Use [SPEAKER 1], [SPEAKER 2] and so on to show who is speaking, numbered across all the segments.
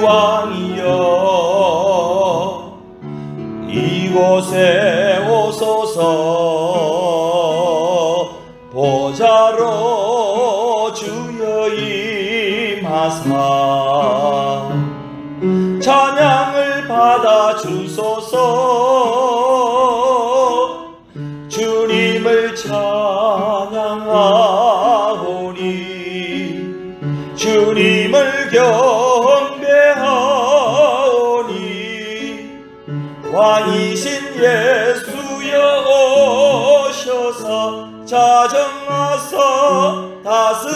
[SPEAKER 1] 왕이여 이곳에 오소서 보좌로 주여 임하사 찬양을 받아 주소서 주님을 찬양하오니 주님을 경배하오니 왕이신 예수여 오셔서 자정하사 다스리소서.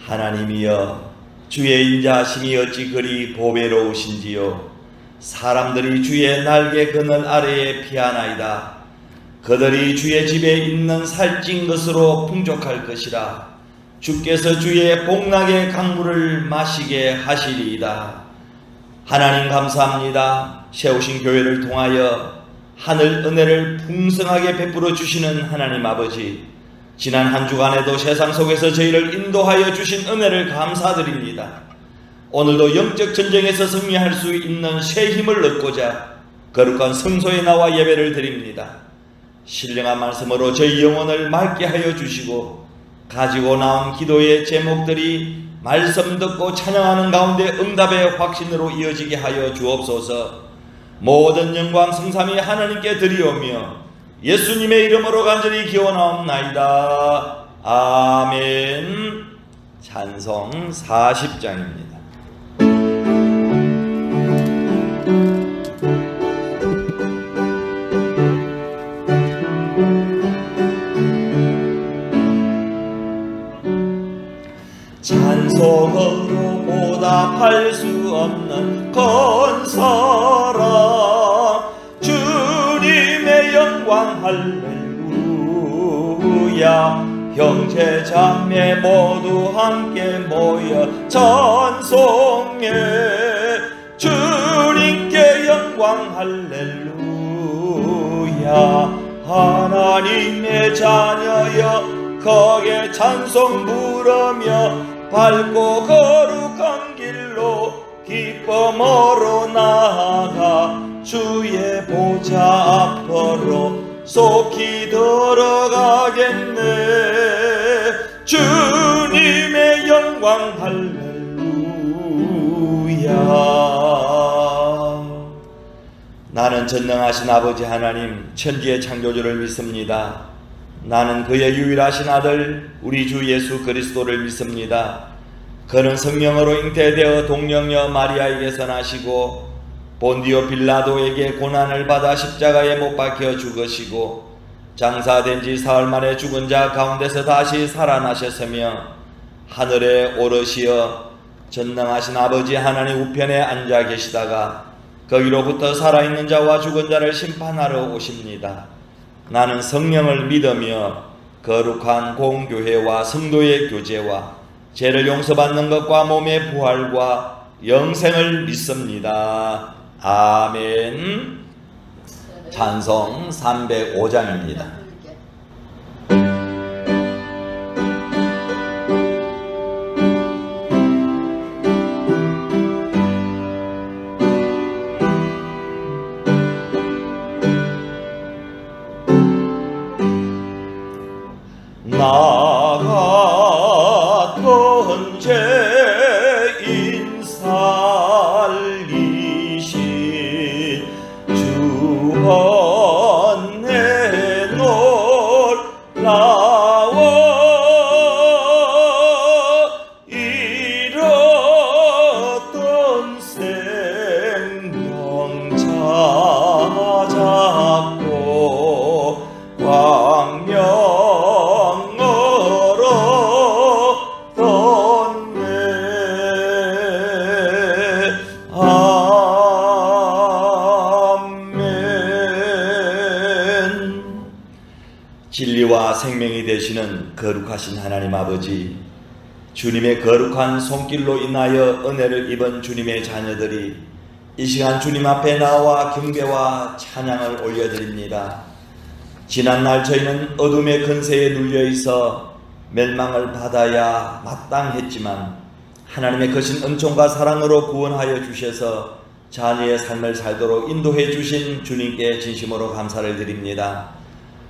[SPEAKER 1] 하나님이여 주의 인자하심이 어찌 그리 보배로우신지요. 사람들이 주의 날개 그늘 아래에 피하나이다. 그들이 주의 집에 있는 살찐 것으로 풍족할 것이라. 주께서 주의 복락의 강물을 마시게 하시리이다. 하나님 감사합니다. 세우신 교회를 통하여 하늘 은혜를 풍성하게 베풀어 주시는 하나님 아버지, 지난 한 주간에도 세상 속에서 저희를 인도하여 주신 은혜를 감사드립니다. 오늘도 영적 전쟁에서 승리할 수 있는 새 힘을 얻고자 거룩한 성소에 나와 예배를 드립니다. 신령한 말씀으로 저희 영혼을 맑게 하여 주시고 가지고 나온 기도의 제목들이 말씀 듣고 찬양하는 가운데 응답의 확신으로 이어지게 하여 주옵소서. 모든 영광 승삼위 하나님께 드리오며 예수님의 이름으로 간절히 기원하옵나이다. 아멘. 찬송 40장입니다. 찬송으로 보답할 수 없는 건사랑 주님의 영광 할렐루야. 형제 자매 모두 함께 모여 찬송해 주님께 영광 할렐루야. 하나님의 자녀여 거기에 찬송 부르며 밝고 거룩한 길로 기쁨으로 나아가 주의 보좌 앞으로 속히 들어가겠네. 주님의 영광 할렐루야. 나는 전능하신 아버지 하나님 천지의 창조주를 믿습니다. 나는 그의 유일하신 아들 우리 주 예수 그리스도를 믿습니다. 그는 성령으로 잉태되어 동령녀 마리아에게서 나시고 본디오 빌라도에게 고난을 받아 십자가에 못 박혀 죽으시고 장사된 지 사흘 만에 죽은 자 가운데서 다시 살아나셨으며 하늘에 오르시어 전능하신 아버지 하나님 우편에 앉아 계시다가 거기로부터 살아있는 자와 죽은 자를 심판하러 오십니다. 나는 성령을 믿으며 거룩한 공교회와 성도의 교제와 죄를 용서받는 것과 몸의 부활과 영생을 믿습니다. 아멘. 찬송 305장입니다. 나갔던 죄인 살리신 주헌에 놀라워 잃었던 생명 찾았고 광명 진리와 생명이 되시는 거룩하신 하나님 아버지, 주님의 거룩한 손길로 인하여 은혜를 입은 주님의 자녀들이 이 시간 주님 앞에 나와 경배와 찬양을 올려드립니다. 지난날 저희는 어둠의 근세에 눌려 있어 멸망을 받아야 마땅했지만 하나님의 거신 은총과 사랑으로 구원하여 주셔서 자녀의 삶을 살도록 인도해 주신 주님께 진심으로 감사를 드립니다.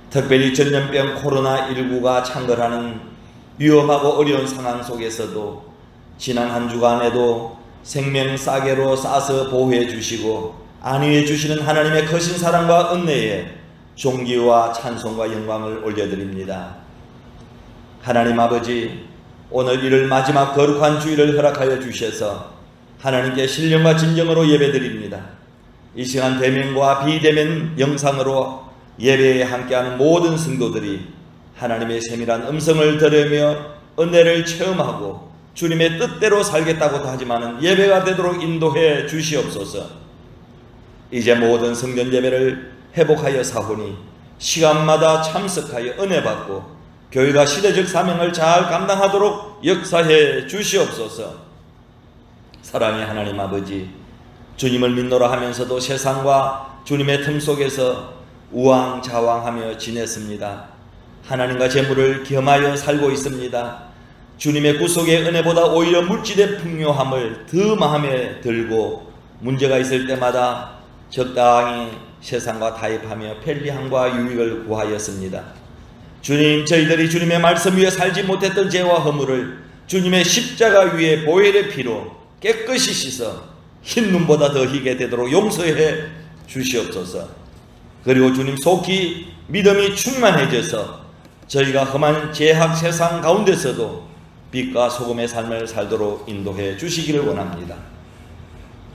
[SPEAKER 1] 특별히 전염병 코로나19가 창궐하는 위험하고 어려운 상황 속에서도 지난 한 주간에도 생명 싸개로 싸서 보호해 주시고 안위해 주시는 하나님의 거신 사랑과 은혜에 존귀와 찬송과 영광을 올려드립니다. 하나님 아버지, 오늘 이를 마지막 거룩한 주일을 허락하여 주셔서 하나님께 신령과 진정으로 예배드립니다. 이 시간 대면과 비대면 영상으로 예배에 함께하는 모든 성도들이 하나님의 세밀한 음성을 들으며 은혜를 체험하고 주님의 뜻대로 살겠다고도 하지만 예배가 되도록 인도해 주시옵소서. 이제 모든 성전 예배를 회복하여 사오니 시간마다 참석하여 은혜 받고 교회가 시대적 사명을 잘 감당하도록 역사해 주시옵소서. 사랑의 하나님 아버지, 주님을 믿노라 하면서도 세상과 주님의 틈 속에서 우왕좌왕하며 지냈습니다. 하나님과 재물을 겸하여 살고 있습니다. 주님의 구속의 은혜보다 오히려 물질의 풍요함을 더 마음에 들고 문제가 있을 때마다 적당히 세상과 타협하며 편리함과 유익을 구하였습니다. 주님, 저희들이 주님의 말씀 위에 살지 못했던 죄와 허물을 주님의 십자가 위에 보혈의 피로 깨끗이 씻어 흰 눈보다 더 희게 되도록 용서해 주시옵소서. 그리고 주님, 속히 믿음이 충만해져서 저희가 험한 죄악 세상 가운데서도 빛과 소금의 삶을 살도록 인도해 주시기를 원합니다.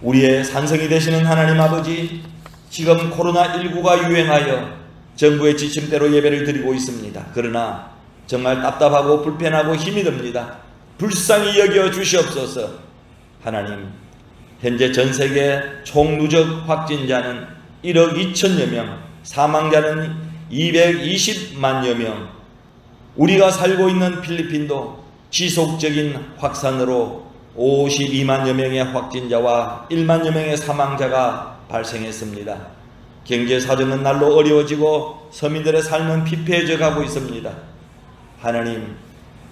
[SPEAKER 1] 우리의 산성이 되시는 하나님 아버지, 지금 코로나19가 유행하여 정부의 지침대로 예배를 드리고 있습니다. 그러나 정말 답답하고 불편하고 힘이 듭니다. 불쌍히 여겨 주시옵소서. 하나님, 현재 전세계 총 누적 확진자는 1억 2천여 명, 사망자는 220만여 명, 우리가 살고 있는 필리핀도 지속적인 확산으로 52만여 명의 확진자와 1만여 명의 사망자가 발생했습니다. 경제 사정은 날로 어려워지고 서민들의 삶은 피폐해져 가고 있습니다. 하나님,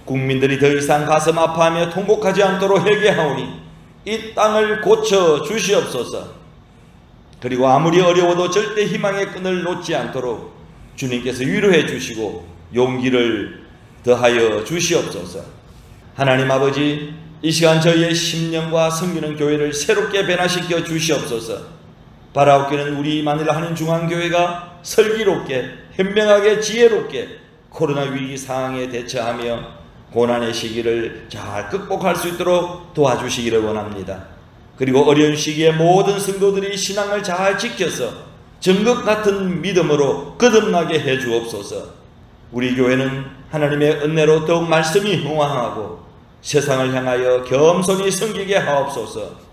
[SPEAKER 1] 국민들이 더 이상 가슴 아파하며 통곡하지 않도록 회개하오니 이 땅을 고쳐 주시옵소서. 그리고 아무리 어려워도 절대 희망의 끈을 놓지 않도록 주님께서 위로해 주시고 용기를 더하여 주시옵소서. 하나님 아버지, 이 시간 저희의 심령과 섬기는 교회를 새롭게 변화시켜 주시옵소서. 바라옵기는 우리 만일 하는 중앙교회가 슬기롭게 현명하게 지혜롭게 코로나 위기 상황에 대처하며 고난의 시기를 잘 극복할 수 있도록 도와주시기를 원합니다. 그리고 어려운 시기에 모든 성도들이 신앙을 잘 지켜서 정극 같은 믿음으로 거듭나게 해 주옵소서. 우리 교회는 하나님의 은혜로 더욱 말씀이 흥왕하고 세상을 향하여 겸손히 섬기게 하옵소서.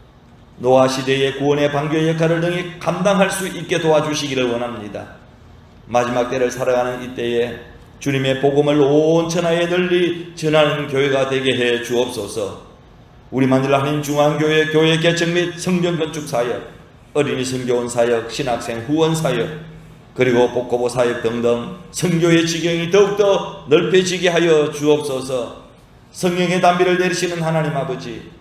[SPEAKER 1] 노아 시대의 구원의 방교의 역할을 능히 감당할 수 있게 도와주시기를 원합니다. 마지막 때를 살아가는 이때에 주님의 복음을 온 천하에 널리 전하는 교회가 되게 해 주옵소서. 우리 만일 하나님 중앙교회 교회 개척 및 성전 건축 사역, 어린이 선교원 사역, 신학생 후원 사역, 그리고 복고보 사역 등등 선교의 지경이 더욱더 넓혀지게 하여 주옵소서. 성령의 담비를 내리시는 하나님 아버지,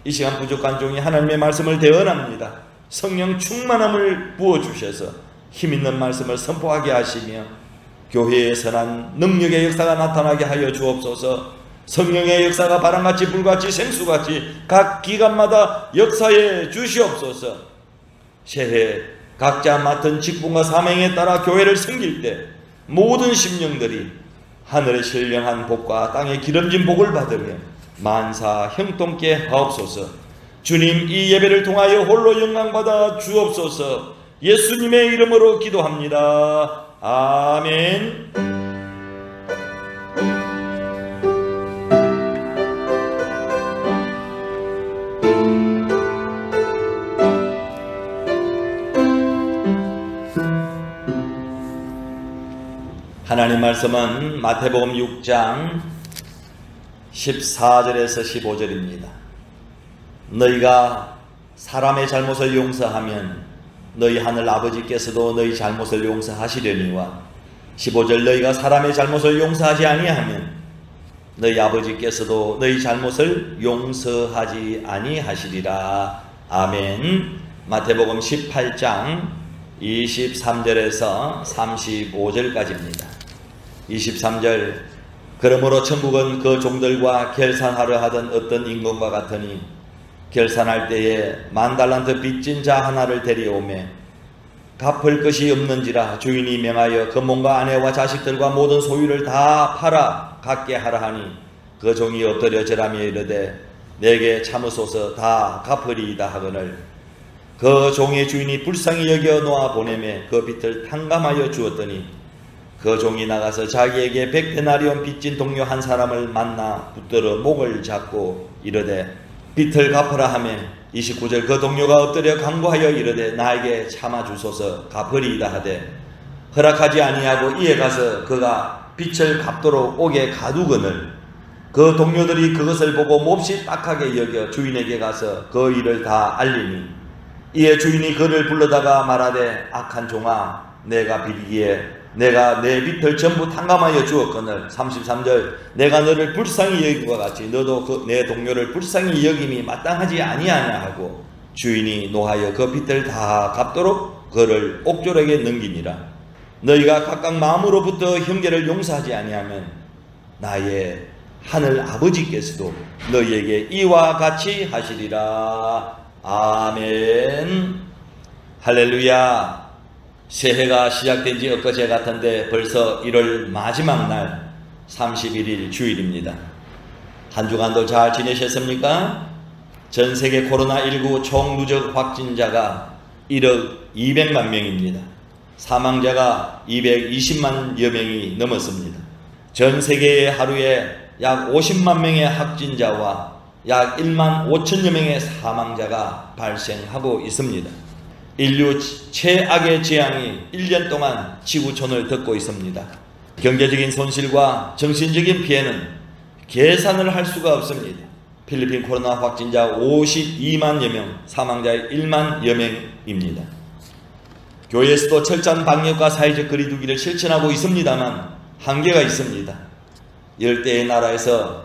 [SPEAKER 1] 이 시간 부족한 종이 하나님의 말씀을 대언합니다. 성령 충만함을 부어주셔서 힘있는 말씀을 선포하게 하시며 교회의 선한 능력의 역사가 나타나게 하여 주옵소서. 성령의 역사가 바람같이 불같이 생수같이 각 기간마다 역사해 주시옵소서. 새해 각자 맡은 직분과 사명에 따라 교회를 섬길 때 모든 심령들이 하늘의 신령한 복과 땅의 기름진 복을 받으며 만사 형통케 하옵소서. 주님, 이 예배를 통하여 홀로 영광받아 주옵소서. 예수님의 이름으로 기도합니다. 아멘. 하나님 말씀은 마태복음 6장 14절에서 15절입니다. 너희가 사람의 잘못을 용서하면 너희 하늘 아버지께서도 너희 잘못을 용서하시려니와 15절 너희가 사람의 잘못을 용서하지 아니하면 너희 아버지께서도 너희 잘못을 용서하지 아니하시리라. 아멘. 마태복음 18장 23절에서 35절까지입니다. 23절, 그러므로 천국은 그 종들과 결산하려 하던 어떤 임금과 같으니 결산할 때에 10,000달란트 빚진 자 하나를 데려오매 갚을 것이 없는지라 주인이 명하여 그 몸과 아내와 자식들과 모든 소유를 다 팔아 갖게 하라 하니 그 종이 엎드려 절하며 이르되 내게 참으소서 다 갚으리이다 하거늘 그 종의 주인이 불쌍히 여겨 놓아 보내매 그 빚을 탕감하여 주었더니 그 종이 나가서 자기에게 100데나리온 빚진 동료 한 사람을 만나 붙들어 목을 잡고 이르되 빚을 갚으라 하며 29절 그 동료가 엎드려 간구하여 이르되 나에게 참아주소서 갚으리이다 하되 허락하지 아니하고 이에 가서 그가 빚을 갚도록 옥에 가두거늘 그 동료들이 그것을 보고 몹시 딱하게 여겨 주인에게 가서 그 일을 다 알리니 이에 주인이 그를 불러다가 말하되 악한 종아 내가 비리기에 내가 내 빚을 전부 탕감하여 주었거늘 33절 내가 너를 불쌍히 여기과 같이 너도 내 동료를 불쌍히 여김이 마땅하지 아니하냐 하고 주인이 노하여 그 빚을 다 갚도록 그를 옥졸에게 넘기니라. 너희가 각각 마음으로부터 형제를 용서하지 아니하면 나의 하늘 아버지께서도 너희에게 이와 같이 하시리라. 아멘. 할렐루야. 새해가 시작된 지 엊그제 같은데 벌써 1월 마지막 날 31일 주일입니다. 한 주간도 잘 지내셨습니까? 전 세계 코로나19 총 누적 확진자가 1억 200만 명입니다. 사망자가 220만여 명이 넘었습니다. 전 세계에 하루에 약 50만 명의 확진자와 약 1만 5천여 명의 사망자가 발생하고 있습니다. 인류 최악의 재앙이 1년 동안 지구촌을 덮고 있습니다. 경제적인 손실과 정신적인 피해는 계산을 할 수가 없습니다. 필리핀 코로나 확진자 52만여 명, 사망자 1만여 명입니다. 교회에서도 철저한 방역과 사회적 거리두기를 실천하고 있습니다만 한계가 있습니다. 열대의 나라에서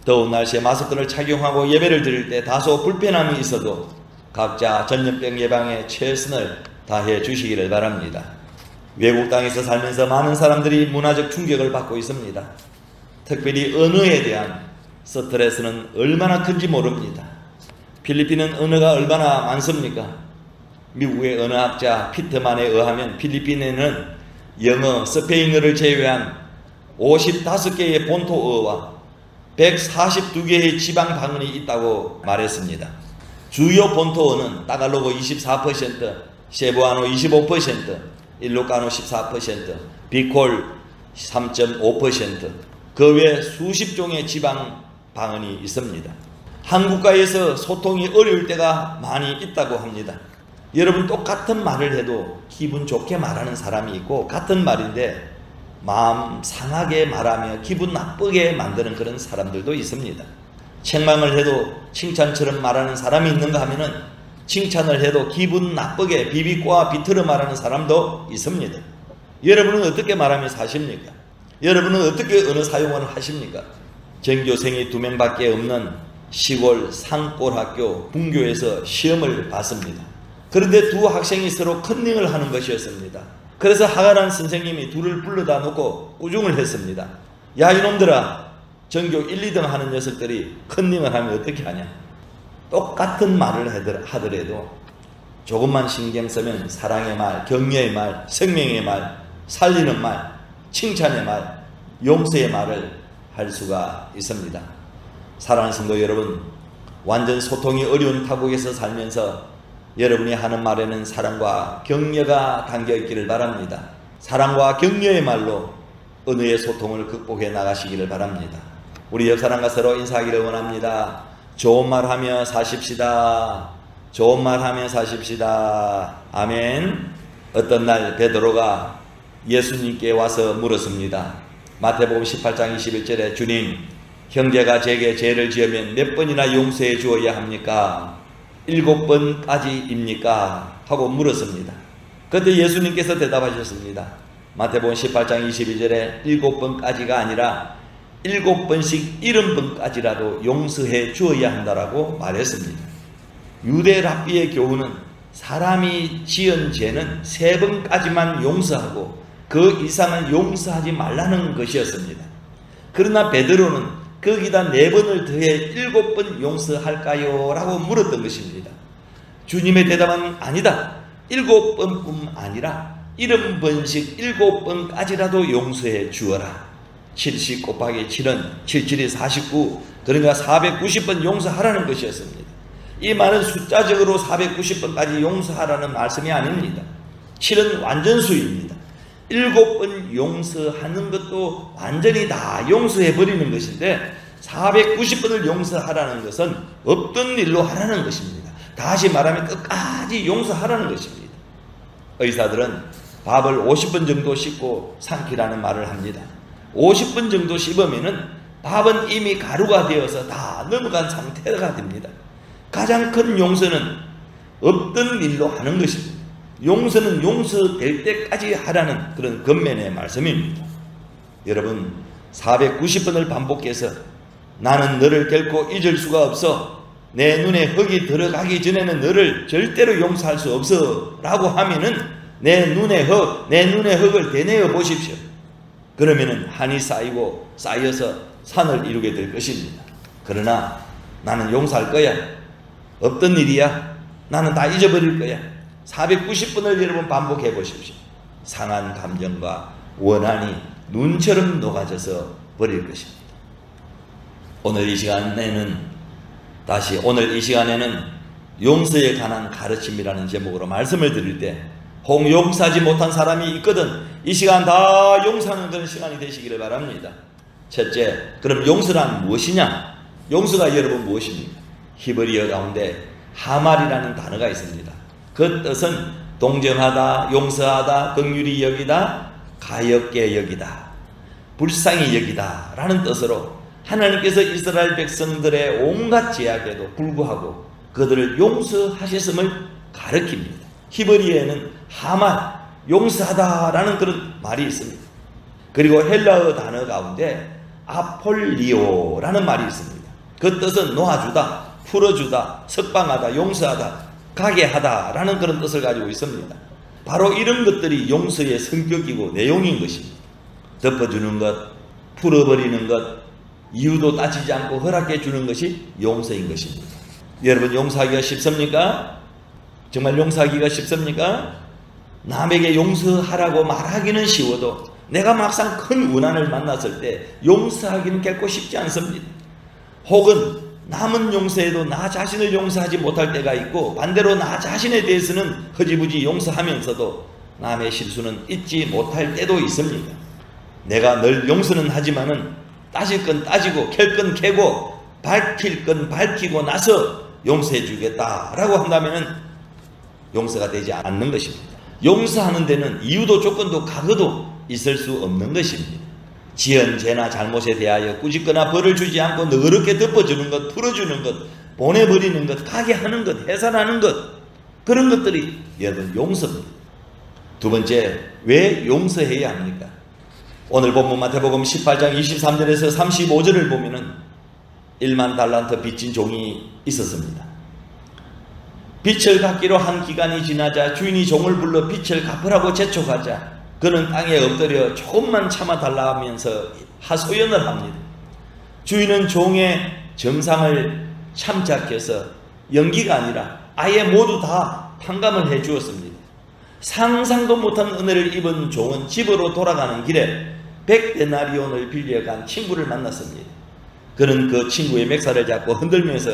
[SPEAKER 1] 더운 날씨에 마스크를 착용하고 예배를 드릴 때 다소 불편함이 있어도 각자 전염병 예방에 최선을 다해 주시기를 바랍니다. 외국 땅에서 살면서 많은 사람들이 문화적 충격을 받고 있습니다. 특별히 언어에 대한 스트레스는 얼마나 큰지 모릅니다. 필리핀은 언어가 얼마나 많습니까? 미국의 언어학자 피트만에 의하면 필리핀에는 영어, 스페인어를 제외한 55개의 본토어와 142개의 지방 방언이 있다고 말했습니다. 주요 본토어는 따갈로그 24%, 세부아노 25%, 일로카노 14%, 비콜 3.5%, 그 외 수십 종의 지방 방언이 있습니다. 한국가에서 소통이 어려울 때가 많이 있다고 합니다. 여러분, 똑같은 말을 해도 기분 좋게 말하는 사람이 있고 같은 말인데 마음 상하게 말하며 기분 나쁘게 만드는 그런 사람들도 있습니다. 책망을 해도 칭찬처럼 말하는 사람이 있는가 하면은 칭찬을 해도 기분 나쁘게 비비꼬아 비틀어 말하는 사람도 있습니다. 여러분은 어떻게 말하며 사십니까? 여러분은 어떻게 언어 사용을 하십니까? 전교생이 2명밖에 없는 시골 산골학교 분교에서 시험을 봤습니다. 그런데 두 학생이 서로 컨닝을 하는 것이었습니다. 그래서 하가란 선생님이 둘을 불러다 놓고 우중을 했습니다. 야, 이놈들아, 전교 1, 2등 하는 녀석들이 컨닝을 하면 어떻게 하냐? 똑같은 말을 하더라도 조금만 신경 쓰면 사랑의 말, 격려의 말, 생명의 말, 살리는 말, 칭찬의 말, 용서의 말을 할 수가 있습니다. 사랑하는 성도 여러분, 완전 소통이 어려운 타국에서 살면서 여러분이 하는 말에는 사랑과 격려가 담겨 있기를 바랍니다. 사랑과 격려의 말로 언어의 소통을 극복해 나가시기를 바랍니다. 우리 옆 사람과 서로 인사하기를 원합니다. 좋은 말 하며 사십시다. 좋은 말 하며 사십시다. 아멘. 어떤 날 베드로가 예수님께 와서 물었습니다. 마태복음 18장 21절에 주님, 형제가 제게 죄를 지으면 몇 번이나 용서해 주어야 합니까? 7번까지입니까? 하고 물었습니다. 그때 예수님께서 대답하셨습니다. 마태복음 18장 22절에 7번까지가 아니라 7번씩 70번까지라도 용서해 주어야 한다라고 말했습니다. 유대 랍비의 교훈은 사람이 지은 죄는 3번까지만 용서하고 그 이상은 용서하지 말라는 것이었습니다. 그러나 베드로는 거기다 4번을 더해 7번 용서할까요? 라고 물었던 것입니다. 주님의 대답은 아니다. 7번뿐 아니라 70번씩 7번까지라도 용서해 주어라. 70 곱하기 7은 77이 49, 그러니까 490번 용서하라는 것이었습니다. 이 말은 숫자적으로 490번까지 용서하라는 말씀이 아닙니다. 7은 완전수입니다. 7번 용서하는 것도 완전히 다 용서해버리는 것인데 490번을 용서하라는 것은 없던 일로 하라는 것입니다. 다시 말하면 끝까지 용서하라는 것입니다. 의사들은 밥을 50번 정도 씹고 삼키라는 말을 합니다. 50번 정도 씹으면은 밥은 이미 가루가 되어서 다 넘어간 상태가 됩니다. 가장 큰 용서는 없던 일로 하는 것입니다. 용서는 용서될 때까지 하라는 그런 권면의 말씀입니다. 여러분, 490번을 반복해서 나는 너를 결코 잊을 수가 없어, 내 눈에 흙이 들어가기 전에는 너를 절대로 용서할 수 없어 라고 하면은 내 눈의 흙을 되뇌어 보십시오. 그러면은 한이 쌓이고 쌓여서 산을 이루게 될 것입니다. 그러나 나는 용서할 거야, 없던 일이야, 나는 다 잊어버릴 거야, 490번을 여러분 반복해 보십시오. 상한 감정과 원한이 눈처럼 녹아져서 버릴 것입니다. 오늘 이 시간에는 용서에 관한 가르침이라는 제목으로 말씀을 드릴 때 혹 용서하지 못한 사람이 있거든 이 시간 다 용서하는 그런 시간이 되시기를 바랍니다. 첫째, 그럼 용서란 무엇이냐? 용서가 여러분 무엇입니까? 히브리어 가운데 하말이라는 단어가 있습니다. 그 뜻은 동정하다, 용서하다, 긍휼히 여기다, 가엾게 여기다, 불쌍히 여기다 라는 뜻으로 하나님께서 이스라엘 백성들의 온갖 죄악에도 불구하고 그들을 용서하셨음을 가리킵니다. 히브리어에는 하말, 용서하다 라는 그런 말이 있습니다. 그리고 헬라어 단어 가운데 아폴리오 라는 말이 있습니다. 그 뜻은 놓아주다, 풀어주다, 석방하다, 용서하다, 가게 하다 라는 그런 뜻을 가지고 있습니다. 바로 이런 것들이 용서의 성격이고 내용인 것입니다. 덮어주는 것, 풀어버리는 것, 이유도 따지지 않고 허락해 주는 것이 용서인 것입니다. 여러분, 용서하기가 쉽습니까? 정말 용서하기가 쉽습니까? 남에게 용서하라고 말하기는 쉬워도 내가 막상 큰 원한을 만났을 때 용서하기는 결코 쉽지 않습니다. 혹은 남은 용서에도 나 자신을 용서하지 못할 때가 있고 반대로 나 자신에 대해서는 허지부지 용서하면서도 남의 실수는 잊지 못할 때도 있습니다. 내가 늘 용서는 하지만은 따질 건 따지고 캘 건 캐고 밝힐 건 밝히고 나서 용서해 주겠다라고 한다면 용서가 되지 않는 것입니다. 용서하는 데는 이유도 조건도 각오도 있을 수 없는 것입니다. 지은 죄나 잘못에 대하여 꾸짖거나 벌을 주지 않고 너그럽게 덮어주는 것, 풀어주는 것, 보내버리는 것, 가게 하는 것, 해산하는 것, 그런 것들이 여러분 용서입니다. 두 번째, 왜 용서해야 합니까? 오늘 본문 마태복음 18장 23절에서 35절을 보면은 1만 달란트 빚진 종이 있었습니다. 빚을 갚기로 한 기간이 지나자 주인이 종을 불러 빚을 갚으라고 재촉하자 그는 땅에 엎드려 조금만 참아달라 하면서 하소연을 합니다. 주인은 종의 정상을 참작해서 연기가 아니라 아예 모두 다 탕감을 해 주었습니다. 상상도 못한 은혜를 입은 종은 집으로 돌아가는 길에 100데나리온을 빌려간 친구를 만났습니다. 그는 그 친구의 맥살을 잡고 흔들면서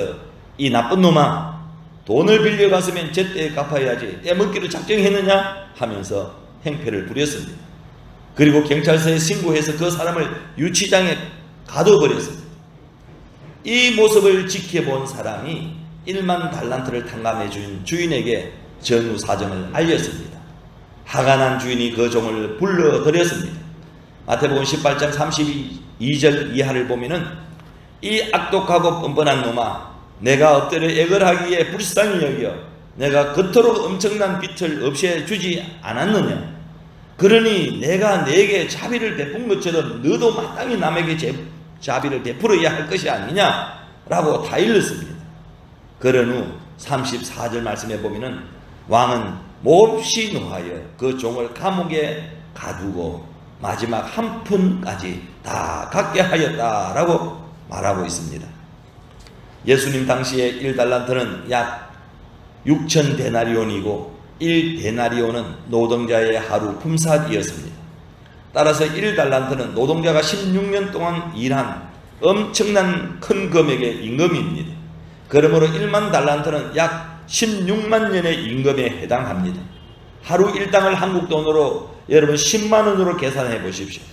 [SPEAKER 1] 이 나쁜 놈아, 돈을 빌려갔으면 제때 갚아야지 떼먹기로 작정했느냐 하면서 행패를 부렸습니다. 그리고 경찰서에 신고해서 그 사람을 유치장에 가둬버렸습니다. 이 모습을 지켜본 사람이 1만 달란트를 탕감해 준 주인에게 전후 사정을 알렸습니다. 화가 난 주인이 그 종을 불러들였습니다. 마태복음 18장 32절 이하를 보면은 이 악독하고 뻔뻔한 놈아, 내가 엎드려 애걸하기에 불쌍히 여겨 내가 그토록 엄청난 빚을 없애주지 않았느냐? 그러니 내가 네게 자비를 베푼 것처럼 너도 마땅히 남에게 자비를 베풀어야 할 것이 아니냐라고 다 일렀습니다. 그런 후 34절 말씀에 보면은 왕은 몹시 노하여 그 종을 감옥에 가두고 마지막 한 푼까지 다 갚게 하였다라고 말하고 있습니다. 예수님 당시에 1달란트는 약 6천 데나리온이고 1데나리온은 노동자의 하루 품삯이었습니다. 따라서 1달란트는 노동자가 16년 동안 일한 엄청난 큰 금액의 임금입니다. 그러므로 1만 달란트는 약 16만 년의 임금에 해당합니다. 하루 일당을 한국 돈으로 여러분 10만 원으로 계산해 보십시오.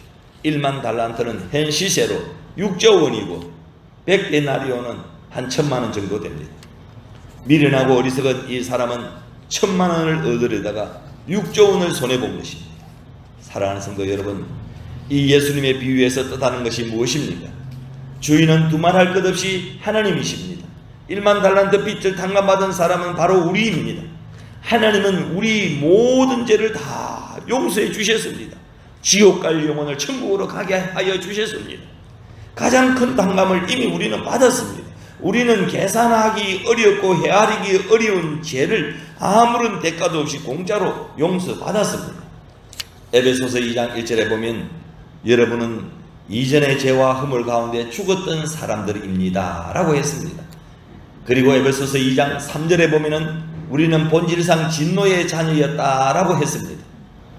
[SPEAKER 1] 1만 달란트는 현 시세로 6조 원이고 100데나리온은 한 1,000만 원 정도 됩니다. 미련하고 어리석은 이 사람은 1,000만 원을 얻으려다가 6조 원을 손해본 것입니다. 사랑하는 성도 여러분, 이 예수님의 비유에서 뜻하는 것이 무엇입니까? 주인은 두말할 것 없이 하나님이십니다. 1만 달란트 빚을 탕감받은 사람은 바로 우리입니다. 하나님은 우리 모든 죄를 다 용서해 주셨습니다. 지옥 갈 영혼을 천국으로 가게 하여 주셨습니다. 가장 큰 탕감을 이미 우리는 받았습니다. 우리는 계산하기 어렵고 헤아리기 어려운 죄를 아무런 대가도 없이 공짜로 용서받았습니다. 에베소서 2장 1절에 보면 여러분은 이전의 죄와 허물 가운데 죽었던 사람들입니다 라고 했습니다. 그리고 에베소서 2장 3절에 보면은 우리는 본질상 진노의 자녀였다라고 했습니다.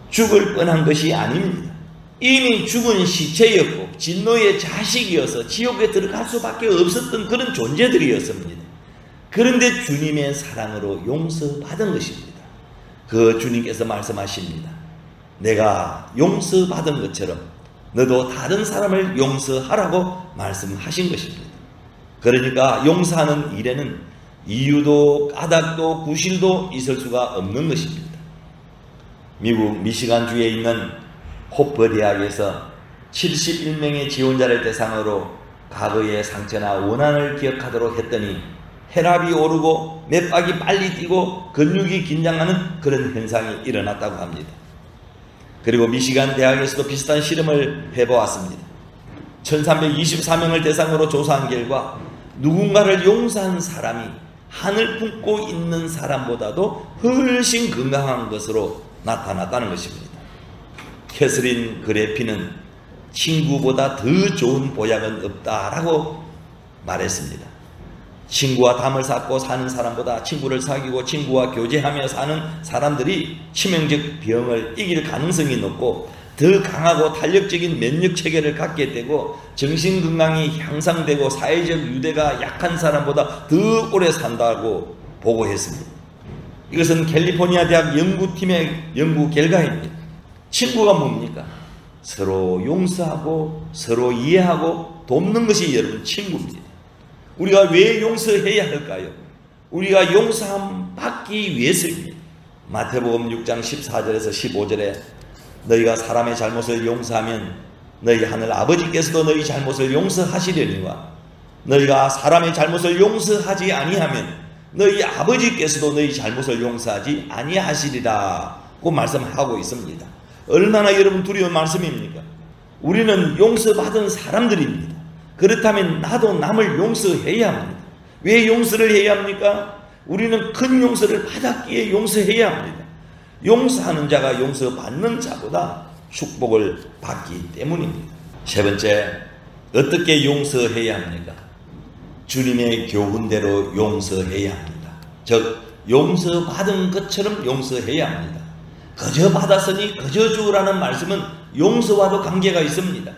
[SPEAKER 1] 죽을 뻔한 것이 아닙니다. 이미 죽은 시체였고 진노의 자식이어서 지옥에 들어갈 수밖에 없었던 그런 존재들이었습니다. 그런데 주님의 사랑으로 용서받은 것입니다. 그 주님께서 말씀하십니다. 내가 용서받은 것처럼 너도 다른 사람을 용서하라고 말씀하신 것입니다. 그러니까 용서하는 일에는 이유도 까닭도 구실도 있을 수가 없는 것입니다. 미국 미시간주에 있는 호퍼 대학에서 71명의 지원자를 대상으로 과거의 상처나 원한을 기억하도록 했더니 혈압이 오르고 맥박이 빨리 뛰고 근육이 긴장하는 그런 현상이 일어났다고 합니다. 그리고 미시간 대학에서도 비슷한 실험을 해보았습니다. 1324명을 대상으로 조사한 결과 누군가를 용서한 사람이 한을 품고 있는 사람보다도 훨씬 건강한 것으로 나타났다는 것입니다. 캐서린 그래피는 친구보다 더 좋은 보약은 없다라고 말했습니다. 친구와 담을 쌓고 사는 사람보다 친구를 사귀고 친구와 교제하며 사는 사람들이 치명적 병을 이길 가능성이 높고 더 강하고 탄력적인 면역 체계를 갖게 되고 정신건강이 향상되고 사회적 유대가 약한 사람보다 더 오래 산다고 보고했습니다. 이것은 캘리포니아 대학 연구팀의 연구 결과입니다. 친구가 뭡니까? 서로 용서하고 서로 이해하고 돕는 것이 여러분 친구입니다. 우리가 왜 용서해야 할까요? 우리가 용서함 받기 위해서입니다. 마태복음 6장 14절에서 15절에 너희가 사람의 잘못을 용서하면 너희 하늘 아버지께서도 너희 잘못을 용서하시려니와 너희가 사람의 잘못을 용서하지 아니하면 너희 아버지께서도 너희 잘못을 용서하지 아니하시리라고 말씀하고 있습니다. 얼마나 여러분 두려운 말씀입니까? 우리는 용서받은 사람들입니다. 그렇다면 나도 남을 용서해야 합니다. 왜 용서를 해야 합니까? 우리는 큰 용서를 받았기에 용서해야 합니다. 용서하는 자가 용서받는 자보다 축복을 받기 때문입니다. 세 번째, 어떻게 용서해야 합니까? 주님의 교훈대로 용서해야 합니다. 즉 용서받은 것처럼 용서해야 합니다. 그저 받았으니 그저 주라는 말씀은 용서와도 관계가 있습니다.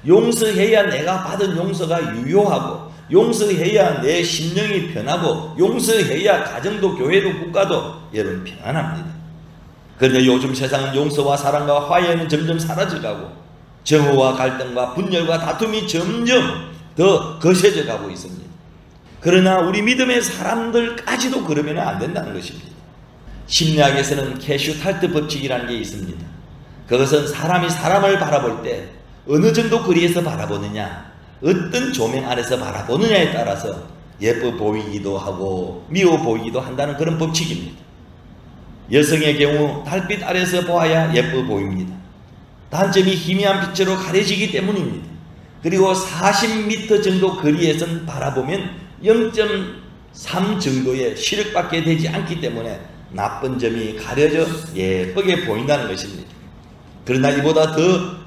[SPEAKER 1] 용서해야 내가 받은 용서가 유효하고 용서해야 내 심령이 편하고 용서해야 가정도 교회도 국가도 여러분 평안합니다. 그런데 요즘 세상은 용서와 사랑과 화해는 점점 사라져가고 정오와 갈등과 분열과 다툼이 점점 더 거세져 가고 있습니다. 그러나 우리 믿음의 사람들까지도 그러면 안 된다는 것입니다. 심리학에서는 캐슈탈트 법칙이라는 게 있습니다. 그것은 사람이 사람을 바라볼 때 어느 정도 거리에서 바라보느냐, 어떤 조명 아래서 바라보느냐에 따라서 예뻐 보이기도 하고 미워 보이기도 한다는 그런 법칙입니다. 여성의 경우 달빛 아래서 보아야 예뻐 보입니다. 단점이 희미한 빛으로 가려지기 때문입니다. 그리고 40m 정도 거리에선 바라보면 0.3 정도의 시력밖에 되지 않기 때문에 나쁜 점이 가려져 예쁘게 보인다는 것입니다. 그러나 이보다 더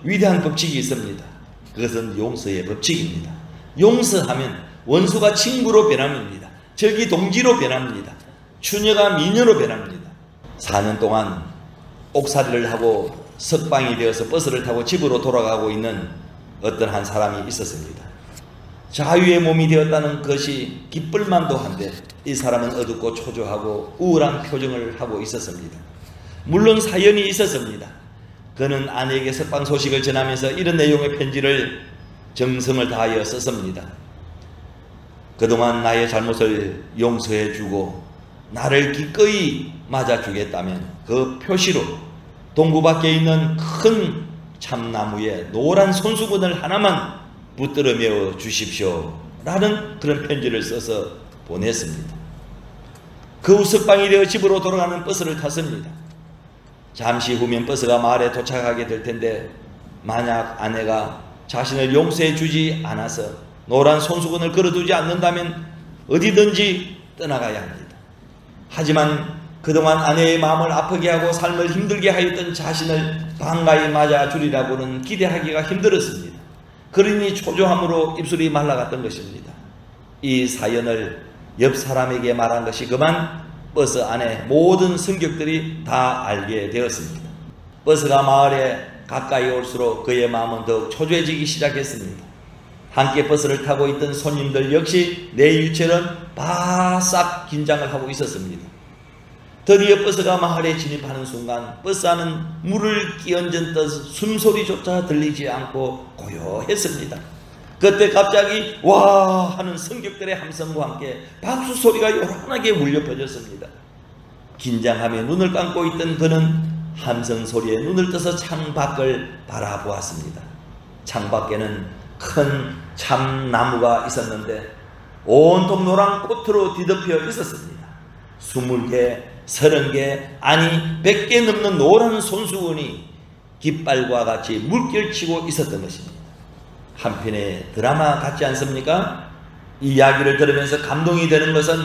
[SPEAKER 1] 위대한 법칙이 있습니다. 그것은 용서의 법칙입니다. 용서하면 원수가 친구로 변합니다. 적이 동지로 변합니다. 추녀가 미녀로 변합니다. 4년 동안 옥살이를 하고 석방이 되어서 버스를 타고 집으로 돌아가고 있는 어떤 한 사람이 있었습니다. 자유의 몸이 되었다는 것이 기쁠만도 한데 이 사람은 어둡고 초조하고 우울한 표정을 하고 있었습니다. 물론 사연이 있었습니다. 그는 아내에게 석방 소식을 전하면서 이런 내용의 편지를 정성을 다하여 썼습니다. 그동안 나의 잘못을 용서해주고 나를 기꺼이 맞아주겠다면 그 표시로 동구 밖에 있는 큰 참나무에 노란 손수건을 하나만 붙들어 메워 주십시오 라는 그런 편지를 써서 보냈습니다. 그 후 석방이 되어 집으로 돌아가는 버스를 탔습니다. 잠시 후면 버스가 마을에 도착하게 될 텐데 만약 아내가 자신을 용서해 주지 않아서 노란 손수건을 걸어두지 않는다면 어디든지 떠나가야 합니다. 하지만 그동안 아내의 마음을 아프게 하고 삶을 힘들게 하였던 자신을 반가이 맞아주리라고는 기대하기가 힘들었습니다. 그러니 초조함으로 입술이 말라갔던 것입니다. 이 사연을 옆 사람에게 말한 것이 그만 버스 안에 모든 승객들이 다 알게 되었습니다. 버스가 마을에 가까이 올수록 그의 마음은 더욱 초조해지기 시작했습니다. 함께 버스를 타고 있던 손님들 역시 내 일처럼 바싹 긴장을 하고 있었습니다. 드디어 버스가 마을에 진입하는 순간 버스 안은 물을 끼얹은 듯 숨소리조차 들리지 않고 고요했습니다. 그때 갑자기 와 하는 승객들의 함성과 함께 박수 소리가 요란하게 울려 퍼졌습니다. 긴장하며 눈을 감고 있던 그는 함성 소리에 눈을 떠서 창밖을 바라보았습니다. 창밖에는 큰 참나무가 있었는데 온통 노란 꽃으로 뒤덮여 있었습니다. 20개, 30개, 아니 100개 넘는 노란 손수건이 깃발과 같이 물결치고 있었던 것입니다. 한편의 드라마 같지 않습니까? 이 이야기를 들으면서 감동이 되는 것은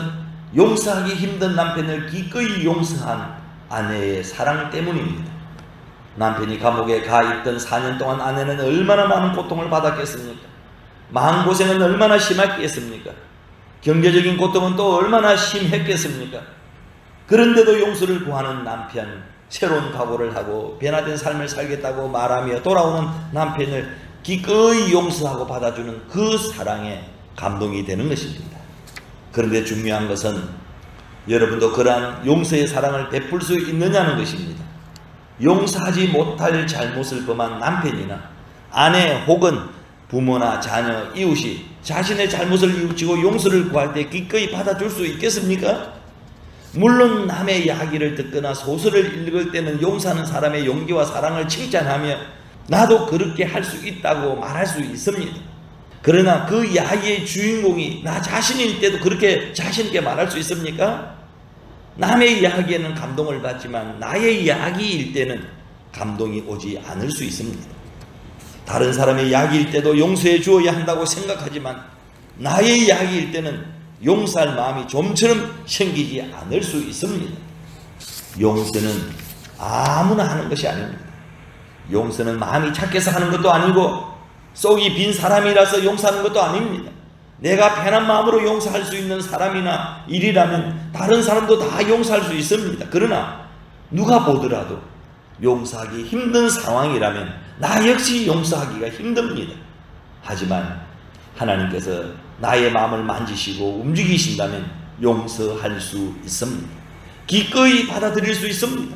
[SPEAKER 1] 용서하기 힘든 남편을 기꺼이 용서한 아내의 사랑 때문입니다. 남편이 감옥에 가 있던 4년 동안 아내는 얼마나 많은 고통을 받았겠습니까? 마음고생은 얼마나 심했겠습니까? 경제적인 고통은 또 얼마나 심했겠습니까? 그런데도 용서를 구하는 남편, 새로운 각오를 하고 변화된 삶을 살겠다고 말하며 돌아오는 남편을 기꺼이 용서하고 받아주는 그 사랑에 감동이 되는 것입니다. 그런데 중요한 것은 여러분도 그러한 용서의 사랑을 베풀 수 있느냐는 것입니다. 용서하지 못할 잘못을 범한 남편이나 아내 혹은 부모나 자녀, 이웃이 자신의 잘못을 뉘우치고 용서를 구할 때 기꺼이 받아줄 수 있겠습니까? 물론 남의 이야기를 듣거나 소설을 읽을 때는 용서하는 사람의 용기와 사랑을 칭찬하며 나도 그렇게 할 수 있다고 말할 수 있습니다. 그러나 그 이야기의 주인공이 나 자신일 때도 그렇게 자신있게 말할 수 있습니까? 남의 이야기에는 감동을 받지만 나의 이야기일 때는 감동이 오지 않을 수 있습니다. 다른 사람의 이야기일 때도 용서해 주어야 한다고 생각하지만 나의 이야기일 때는 용서할 마음이 좀처럼 생기지 않을 수 있습니다. 용서는 아무나 하는 것이 아닙니다. 용서는 마음이 착해서 하는 것도 아니고 속이 빈 사람이라서 용서하는 것도 아닙니다. 내가 편한 마음으로 용서할 수 있는 사람이나 일이라면 다른 사람도 다 용서할 수 있습니다. 그러나 누가 보더라도 용서하기 힘든 상황이라면 나 역시 용서하기가 힘듭니다. 하지만 하나님께서 나의 마음을 만지시고 움직이신다면 용서할 수 있습니다. 기꺼이 받아들일 수 있습니다.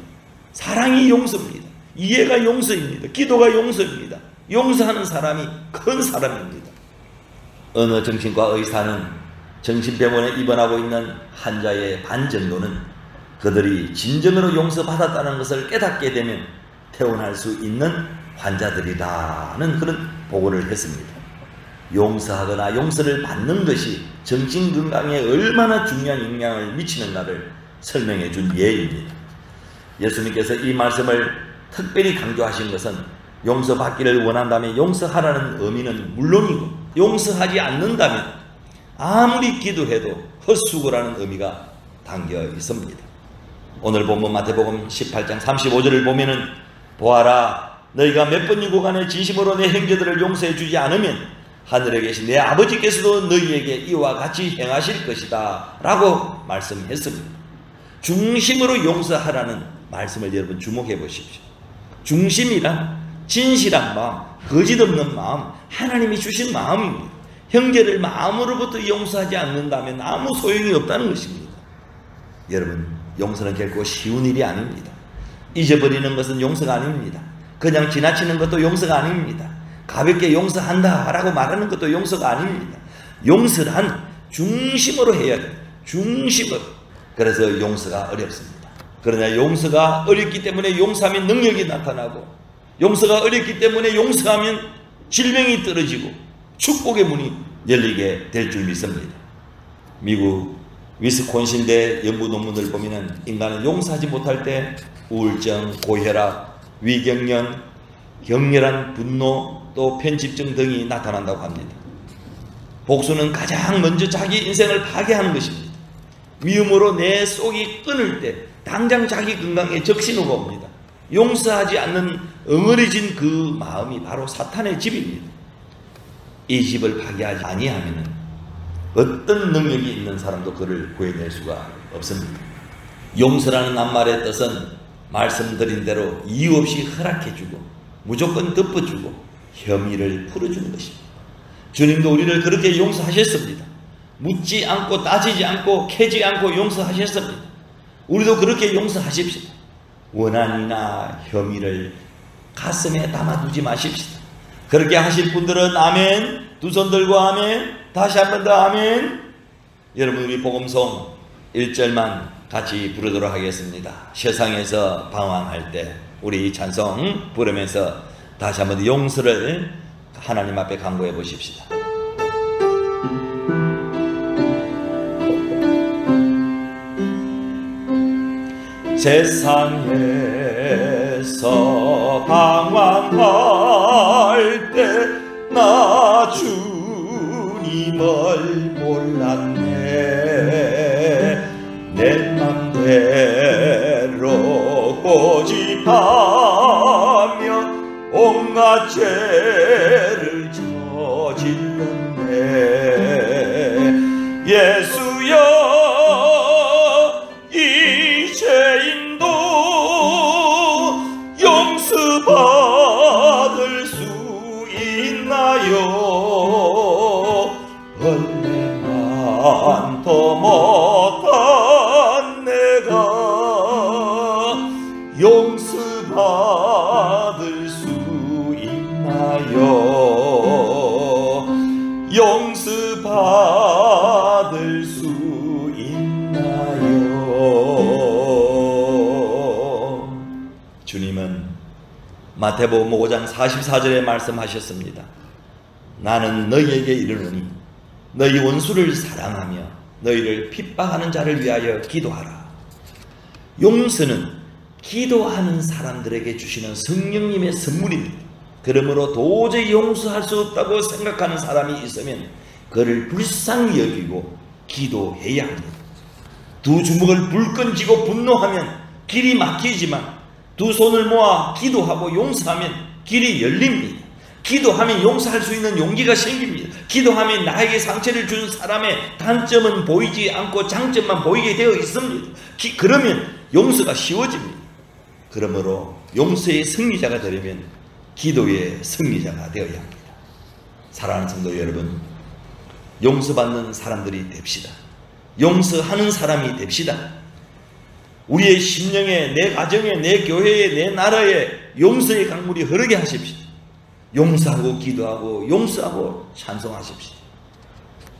[SPEAKER 1] 사랑이 용서입니다. 이해가 용서입니다. 기도가 용서입니다. 용서하는 사람이 큰 사람입니다. 어느 정신과 의사는 정신병원에 입원하고 있는 환자의 반 정도는 그들이 진정으로 용서받았다는 것을 깨닫게 되면 퇴원할 수 있는 환자들이라는 그런 보고를 했습니다. 용서하거나 용서를 받는 것이 정신건강에 얼마나 중요한 영향을 미치는가를 설명해 준 예입니다. 예수님께서 이 말씀을 특별히 강조하신 것은 용서받기를 원한다면 용서하라는 의미는 물론이고, 용서하지 않는다면 아무리 기도해도 헛수고라는 의미가 담겨 있습니다. 오늘 본문 마태복음 18장 35절을 보면은 보아라, 너희가 몇 번이고 간에 진심으로 내 형제들을 용서해 주지 않으면 하늘에 계신 내 아버지께서도 너희에게 이와 같이 행하실 것이다 라고 말씀했습니다. 중심으로 용서하라는 말씀을 여러분 주목해 보십시오. 중심이란 진실한 마음, 거짓 없는 마음, 하나님이 주신 마음입니다. 형제를 마음으로부터 용서하지 않는다면 아무 소용이 없다는 것입니다. 여러분, 용서는 결코 쉬운 일이 아닙니다. 잊어버리는 것은 용서가 아닙니다. 그냥 지나치는 것도 용서가 아닙니다. 가볍게 용서한다 라고 말하는 것도 용서가 아닙니다. 용서란 중심으로 해야 돼요. 중심으로. 그래서 용서가 어렵습니다. 그러나 용서가 어렵기 때문에 용서하면 능력이 나타나고, 용서가 어렵기 때문에 용서하면 질병이 떨어지고 축복의 문이 열리게 될 줄 믿습니다. 미국 위스콘신대 연구 논문을 보면 인간은 용서하지 못할 때 우울증, 고혈압, 위경련, 격렬한 분노, 또 편집증 등이 나타난다고 합니다. 복수는 가장 먼저 자기 인생을 파괴하는 것입니다. 미움으로 내 속이 끊을 때 당장 자기 건강에 적신호가 옵니다. 용서하지 않는 엉어리진 그 마음이 바로 사탄의 집입니다. 이 집을 파괴하지 아니하면 어떤 능력이 있는 사람도 그를 구해낼 수가 없습니다. 용서라는 낱말의 뜻은 말씀드린 대로 이유 없이 허락해주고 무조건 덮어주고 혐의를 풀어주는 것입니다. 주님도 우리를 그렇게 용서하셨습니다. 묻지 않고 따지지 않고 캐지 않고 용서하셨습니다. 우리도 그렇게 용서하십시다. 원한이나 혐의를 가슴에 담아두지 마십시다. 그렇게 하실 분들은 아멘. 두 손 들고 아멘. 다시 한 번 더 아멘. 여러분, 우리 복음송 1절만 같이 부르도록 하겠습니다. 세상에서 방황할 때 우리 이 찬송 부르면서 다시 한 번 용서를 하나님 앞에 간구해 보십시다. 세상에서 방황할 때 나 주님을 몰랐네. 내 맘대로 고집하며 온갖 죄를 저질렀네. 예수여, 이 죄인도 용서받을 수 있나요? 벌레만 더 못한 내가 용서받을 수 있나요? 용서받을 수 있나요? 주님은 마태복음 5장 44절에 말씀하셨습니다. 나는 너희에게 이르노니 너희 원수를 사랑하며 너희를 핍박하는 자를 위하여 기도하라. 용서는 기도하는 사람들에게 주시는 성령님의 선물입니다. 그러므로 도저히 용서할 수 없다고 생각하는 사람이 있으면 그를 불쌍히 여기고 기도해야 합니다. 두 주먹을 불끈 쥐고 분노하면 길이 막히지만 두 손을 모아 기도하고 용서하면 길이 열립니다. 기도하면 용서할 수 있는 용기가 생깁니다. 기도하면 나에게 상처를 준 사람의 단점은 보이지 않고 장점만 보이게 되어 있습니다. 그러면 용서가 쉬워집니다. 그러므로 용서의 승리자가 되려면 기도의 승리자가 되어야 합니다. 사랑하는 성도 여러분, 용서받는 사람들이 됩시다. 용서하는 사람이 됩시다. 우리의 심령에, 내 가정에, 내 교회에, 내 나라에 용서의 강물이 흐르게 하십시오. 용서하고 기도하고 용서하고 찬송하십시오.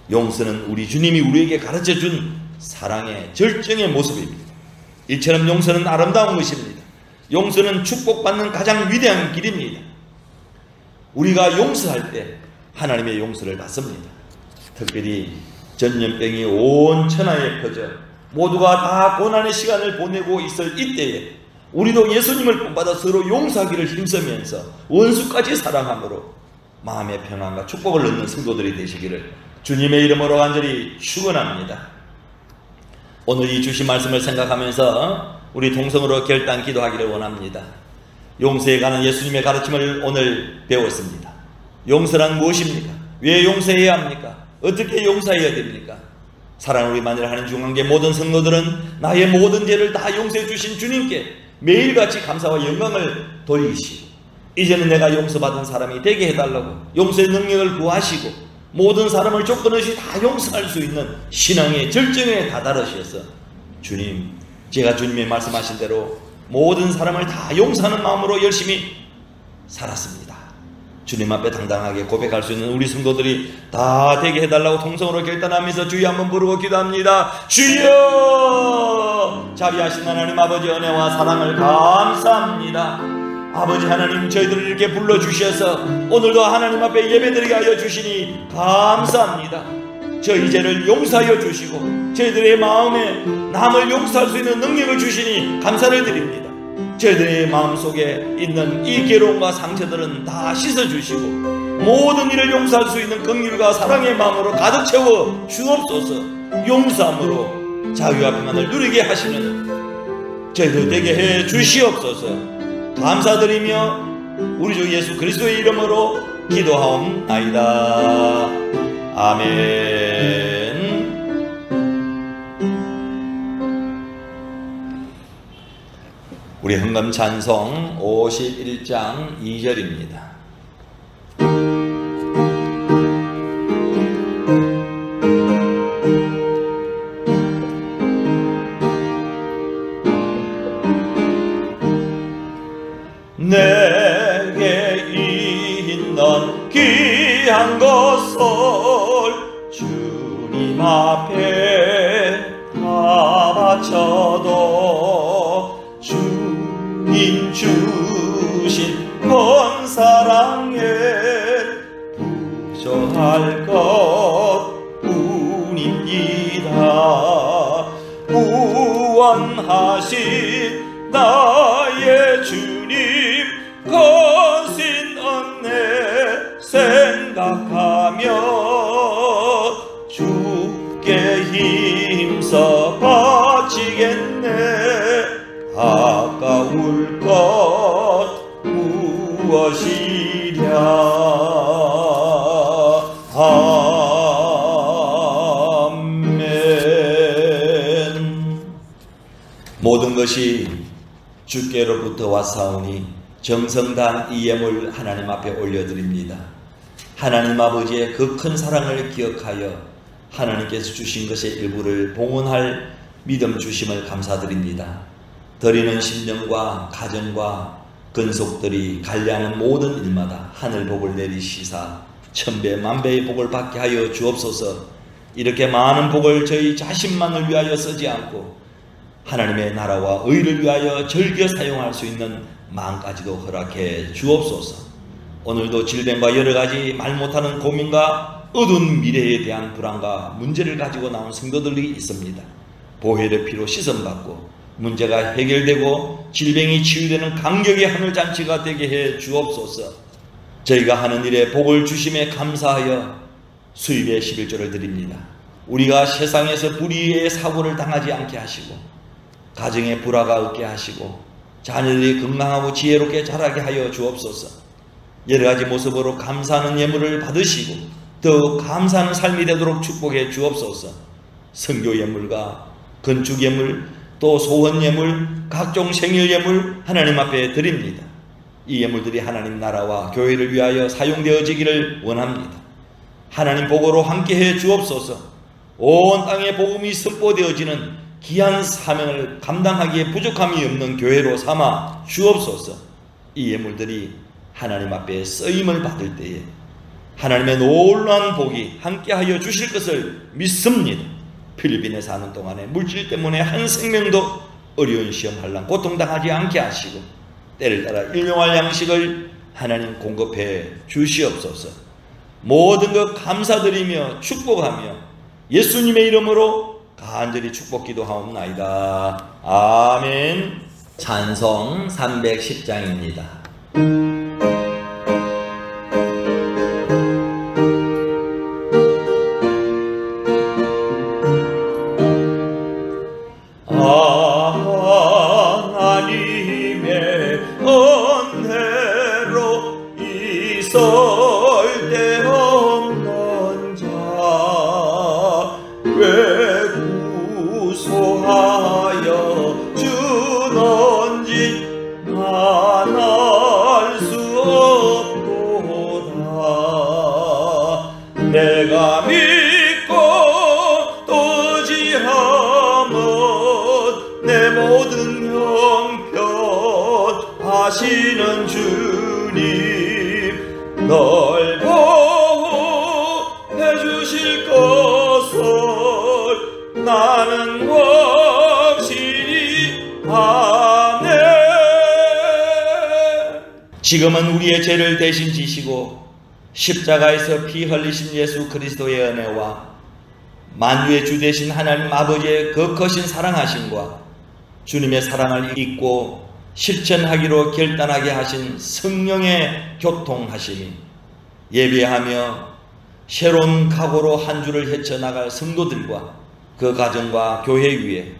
[SPEAKER 1] 용서는 우리 주님이 우리에게 가르쳐준 사랑의 절정의 모습입니다. 이처럼 용서는 아름다운 것입니다. 용서는 축복받는 가장 위대한 길입니다. 우리가 용서할 때 하나님의 용서를 받습니다. 특별히 전염병이 온 천하에 퍼져 모두가 다 고난의 시간을 보내고 있을 이때에 우리도 예수님을 본받아 서로 용서하기를 힘쓰면서 원수까지 사랑함으로 마음의 평안과 축복을 얻는 성도들이 되시기를 주님의 이름으로 간절히 축원합니다. 오늘 이 주신 말씀을 생각하면서 우리 동성으로 결단 기도하기를 원합니다. 용서에 관한 예수님의 가르침을 오늘 배웠습니다. 용서란 무엇입니까? 왜 용서해야 합니까? 어떻게 용서해야 됩니까? 사랑을 우리 만일 하는 중앙계 모든 성도들은 나의 모든 죄를 다 용서해 주신 주님께 매일같이 감사와 영광을 돌리시고, 이제는 내가 용서받은 사람이 되게 해달라고 용서의 능력을 구하시고, 모든 사람을 조건 없이 다 용서할 수 있는 신앙의 절정에 다다르셔서 주님, 제가 주님의 말씀하신 대로 모든 사람을 다 용서하는 마음으로 열심히 살았습니다. 주님 앞에 당당하게 고백할 수 있는 우리 성도들이 다 되게 해달라고 통성으로 결단하면서 주여 한번 부르고 기도합니다. 주여! 자비하신 하나님 아버지, 은혜와 사랑을 감사합니다. 아버지 하나님, 저희들을 이렇게 불러주셔서 오늘도 하나님 앞에 예배드리게 하여 주시니 감사합니다. 저희 죄를 용서하여 주시고 저희들의 마음에 남을 용서할 수 있는 능력을 주시니 감사를 드립니다. 저희들의 마음속에 있는 이 괴로움과 상처들은 다 씻어주시고 모든 일을 용서할 수 있는 긍휼과 사랑의 마음으로 가득 채워 주옵소서. 용서함으로 자유와 평안을 누리게 하시는 저희들 되게 해 주시옵소서. 감사드리며 우리 주 예수 그리스도의 이름으로 기도하옵나이다. 아멘. 우리 헌금 찬송 51장 2절입니다. 내게 있는 귀한 것을 주님 앞에 다 바쳐도 주님 주신 건 사랑에 부족할 것뿐입니다. 구원하신 나의 주님 거신 은혜 생각하며 주께 힘써 바치겠네. 아까울 것 무엇이랴. 아멘. 모든 것이 주께로부터 왔사오니 정성단 이 예물 하나님 앞에 올려드립니다. 하나님 아버지의 그 큰 사랑을 기억하여 하나님께서 주신 것의 일부를 봉헌할 믿음 주심을 감사드립니다. 드리는 심령과 가정과 근속들이 관리하는 모든 일마다 하늘 복을 내리시사 천배 만배의 복을 받게 하여 주옵소서. 이렇게 많은 복을 저희 자신만을 위하여 쓰지 않고 하나님의 나라와 의를 위하여 즐겨 사용할 수 있는 마음까지도 허락해 주옵소서. 오늘도 질병과 여러가지 말 못하는 고민과 어두운 미래에 대한 불안과 문제를 가지고 나온 성도들이 있습니다. 보혈의 피로 씻음받고 문제가 해결되고 질병이 치유되는 강력의 하늘잔치가 되게 해 주옵소서. 저희가 하는 일에 복을 주심에 감사하여 수입의 11조를 드립니다. 우리가 세상에서 불의의 사고를 당하지 않게 하시고 가정에 불화가 없게 하시고 자녀들이 건강하고 지혜롭게 자라게 하여 주옵소서. 여러가지 모습으로 감사하는 예물을 받으시고 더욱 감사하는 삶이 되도록 축복해 주옵소서. 선교 예물과 건축 예물, 또 소원 예물, 각종 생일 예물 하나님 앞에 드립니다. 이 예물들이 하나님 나라와 교회를 위하여 사용되어지기를 원합니다. 하나님 복으로 함께해 주옵소서. 온 땅에 복음이 선포되어지는 귀한 사명을 감당하기에 부족함이 없는 교회로 삼아 주옵소서. 이 예물들이 하나님 앞에 쓰임을 받을 때에 하나님의 놀라운 복이 함께하여 주실 것을 믿습니다. 필리핀에 사는 동안에 물질 때문에 한 생명도 어려운 시험 환난 고통당하지 않게 하시고 때를 따라 일용할 양식을 하나님 공급해 주시옵소서. 모든 것 감사드리며 축복하며 예수님의 이름으로 간절히 축복 기도하옵나이다. 아멘. 찬송 310장입니다. 하나님의 은혜로 이설데없는 자 왜 구소하여 주는지 난 알 수 없도다. 내가 믿고 또 지함은 내 모든 형편 하시는 주님 널 보호해 주실 것을 나는 확실히 아네. 지금은 우리의 죄를 대신 지시고 십자가에서 피 흘리신 예수 그리스도의 은혜와 만유의 주 되신 하나님 아버지의 그 크신 사랑하심과 주님의 사랑을 잊고 실천하기로 결단하게 하신 성령의 교통하심이 예배하며 새로운 각오로 한 주를 헤쳐나갈 성도들과 그 가정과 교회 위에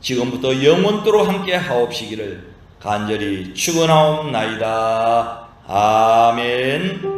[SPEAKER 1] 지금부터 영원토록 함께 하옵시기를 간절히 축원하옵나이다. 아멘.